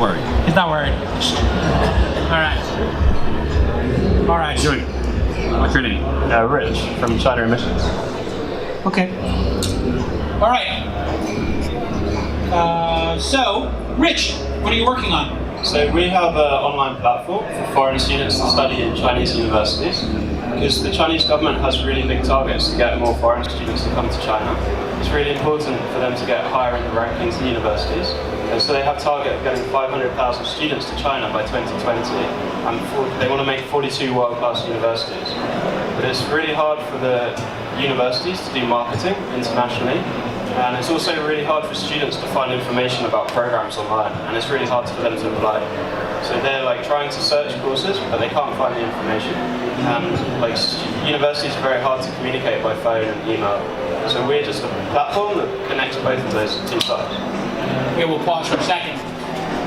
Worried. He's not worried. All right. All right. Doing. What's your name? Rich from China Emissions. Okay. All right. So, Rich, what are you working on? So we have an online platform for foreign students to study in Chinese universities, because the Chinese government has really big targets to get more foreign students to come to China. It's really important for them to get higher in the rankings in universities, and so they have a target of getting 500,000 students to China by 2020, and they want to make 42 world-class universities. But it's really hard for the universities to do marketing internationally, and it's also really hard for students to find information about programs online, and it's really hard for them to apply. So they're like trying to search courses, but they can't find the information. And like universities are very hard to communicate by phone and email. So we're just a platform that connects both of those two sides. Okay, we'll pause for a second.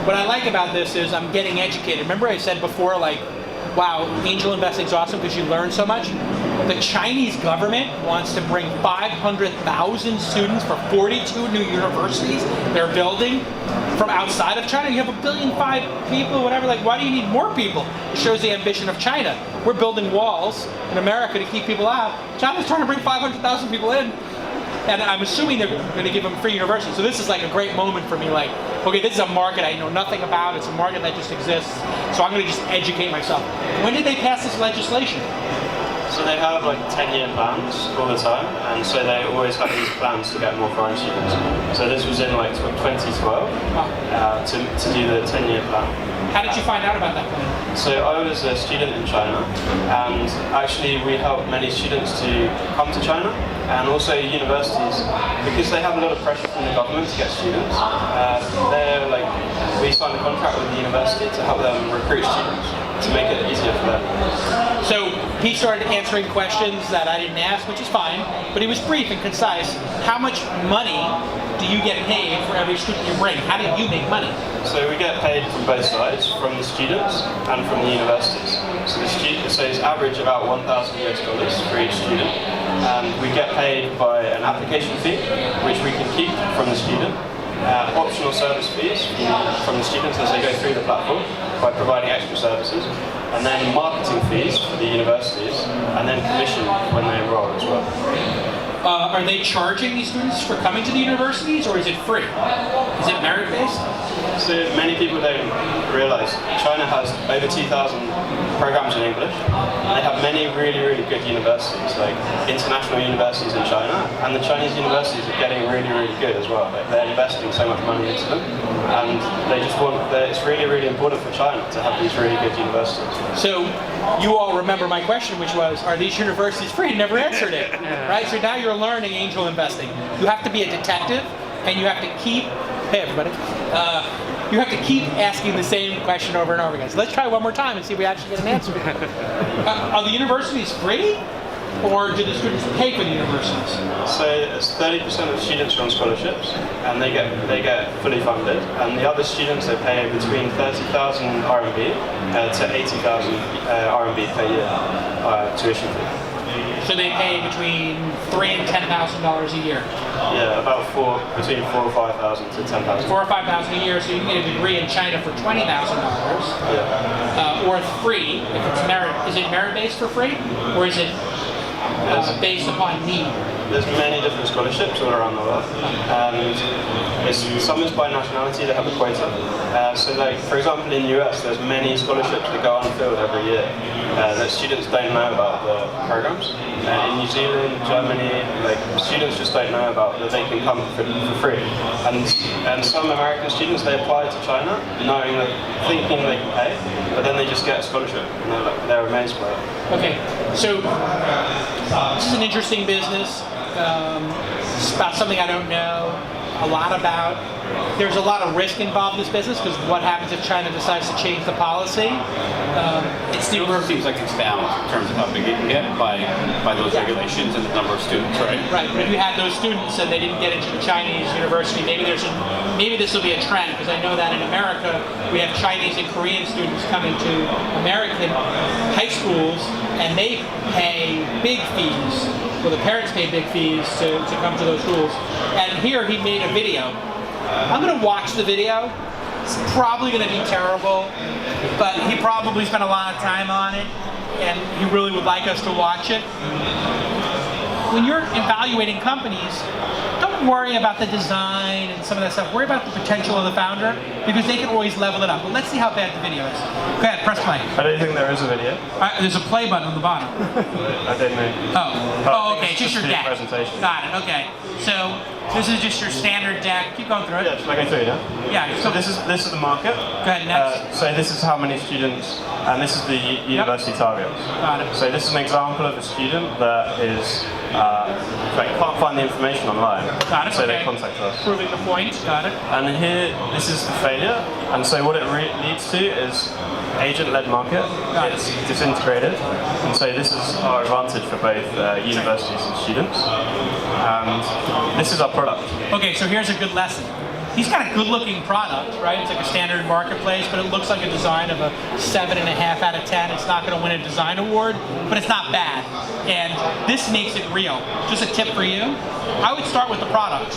What I like about this is I'm getting educated. Remember I said before, like, wow, angel investing is awesome because you learn so much? The Chinese government wants to bring 500,000 students for 42 new universities they're building from outside of China. You have 1.5 billion people, whatever. Like, why do you need more people? It shows the ambition of China. We're building walls in America to keep people out. China's trying to bring 500,000 people in. And I'm assuming they're going to give them free university. So this is like a great moment for me. Like, okay, this is a market I know nothing about. It's a market that just exists. So I'm going to just educate myself. When did they pass this legislation? So they have like 10-year plans all the time, and so they always have these plans to get more foreign students. So this was in like 2012 to do the 10-year plan. How did you find out about that plan? So I was a student in China, and actually we help many students to come to China, and also universities, because they have a lot of pressure from the government to get students. We signed a contract with the university to help them recruit students, to make it easier for them. So he started answering questions that I didn't ask, which is fine, but he was brief and concise. How much money do you get paid for every student you bring? How do you make money? So we get paid from both sides, from the students and from the universities. So it's average about $1,000 for each student. And we get paid by an application fee, which we can keep from the student. Optional service fees from the students as they go through the platform by providing extra services, and then marketing fees for the universities, and then commission when they enroll as well. Are they charging these students for coming to the universities, or is it free? Is it merit-based? So many people don't realize China has over 2,000 programs in English, and they have many really, really good universities, like international universities in China, and the Chinese universities are getting really, really good as well. Like, they're investing so much money into them, and they just it's really, really important for China to have these really good universities. So you all remember my question, which was, are these universities free? You never answered it, right? So now you're learning angel investing. You have to be a detective, and you have to keep, hey everybody, you have to keep asking the same question over and over again. So let's try one more time and see if we actually get an answer. Are the universities free, or do the students pay for the universities? So it's 30% of students are on scholarships, and they get fully funded, and the other students they pay between 30,000 RMB to 80,000 RMB per year tuition fee. So they pay between $3,000 and $10,000 a year. Yeah, about between 4,000 or 5,000 to 10,000. 4,000 or 5,000 a year, so you can get a degree in China for $20,000, or free if it's merit. Is it merit-based for free, or is it based upon need? There's many different scholarships all around the world, and some is by nationality. They have a quota. So, like for example, in the US, there's many scholarships that go unfilled every year that students don't know about the programs. In New Zealand, Germany, like students just don't know about that they can come for free. And some American students, they apply to China thinking they can pay, but then they just get a scholarship, and they're amazed by it. Okay, so this is an interesting business. It's about something I don't know a lot about. There's a lot of risk involved in this business, because what happens if China decides to change the policy? It seems like it's down in terms of how big it can get by those regulations and the number of students, right? Right, but if you had those students and they didn't get into the Chinese university, maybe this will be a trend, because I know that in America we have Chinese and Korean students coming to American high schools, and they pay big fees. Well, the parents pay big fees to come to those schools. And here he made a video. I'm going to watch the video, It's probably going to be terrible, but he probably spent a lot of time on it, and he really would like us to watch it. When you're evaluating companies, don't worry about the design and some of that stuff. Worry about the potential of the founder, because they can always level it up. But let's see how bad the video is. Go ahead, press play. I don't think there is a video. There's a play button on the bottom. I don't know. Oh, okay, it's just your the deck. presentation. Got it, okay. So, this is just your standard deck. Keep going through it. Yeah, should I go through now? Yeah. So this is the market. Go ahead, next. So this is how many students, and this is the university targets. Got it. So this is an example of a student that is, can't find the information online. Got it, So okay. they contact us. Proving the point. Got it. And here, this is the failure. And so what it leads to is agent-led market. Got it. It's disintegrated. And so this is our advantage for both universities and students. And this is our product. Okay, so here's a good lesson. He's got a good-looking product, right? It's like a standard marketplace, but it looks like a design of a 7.5 out of 10. It's not going to win a design award, but it's not bad. And this makes it real. Just a tip for you. I would start with the product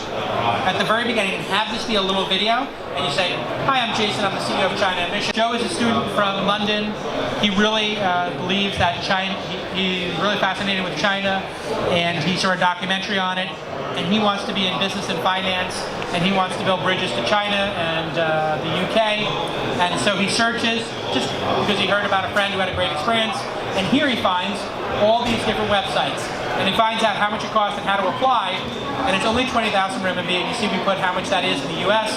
at the very beginning and have this be a little video. And you say, "Hi, I'm Jason. I'm the CEO of China Admission." Joe is a student from London. He really believes that China. He's really fascinated with China, and he saw a documentary on it. And he wants to be in business and finance, and he wants to build bridges to China and the UK. And so he searches, just because he heard about a friend who had a great experience, and here he finds all these different websites. And he finds out how much it costs and how to apply, and it's only 20,000 RMB, and you see we put how much that is in the US.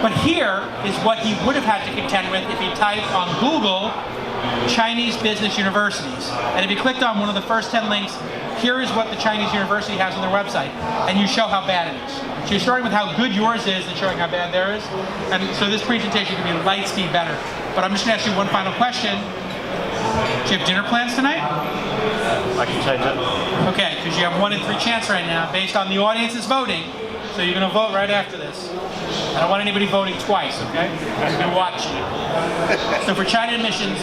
But here is what he would have had to contend with if he typed on Google Chinese business universities. And if you clicked on one of the first 10 links, here is what the Chinese university has on their website, and you show how bad it is. So you're starting with how good yours is and showing how bad theirs is. And so this presentation can be light speed better. But I'm just going to ask you one final question. Do you have dinner plans tonight? I can change it. Okay, because you have 1 in 3 chance right now based on the audience's voting. So you're going to vote right after this. I don't want anybody voting twice, okay? I'm going to watch you. So for China admissions,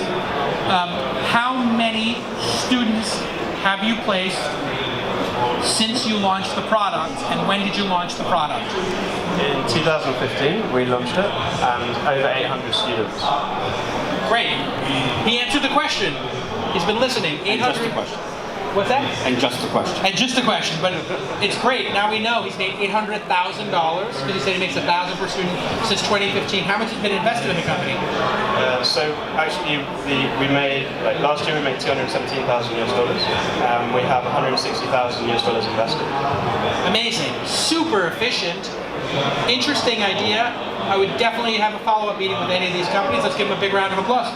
how many students have you placed since you launched the product, and when did you launch the product? In 2015, we launched it, and over 800 students. Great. He answered the question. He's been listening. 800. And just the question. What's that? And just the question. And just a question, but it's great. Now we know he's made $800,000 because he said he makes $1,000 per student since 2015. How much has been invested in the company? So actually, we made last year we made $217,000 US. We have $160,000 US invested. Amazing. Super efficient. Interesting idea. I would definitely have a follow-up meeting with any of these companies. Let's give them a big round of applause.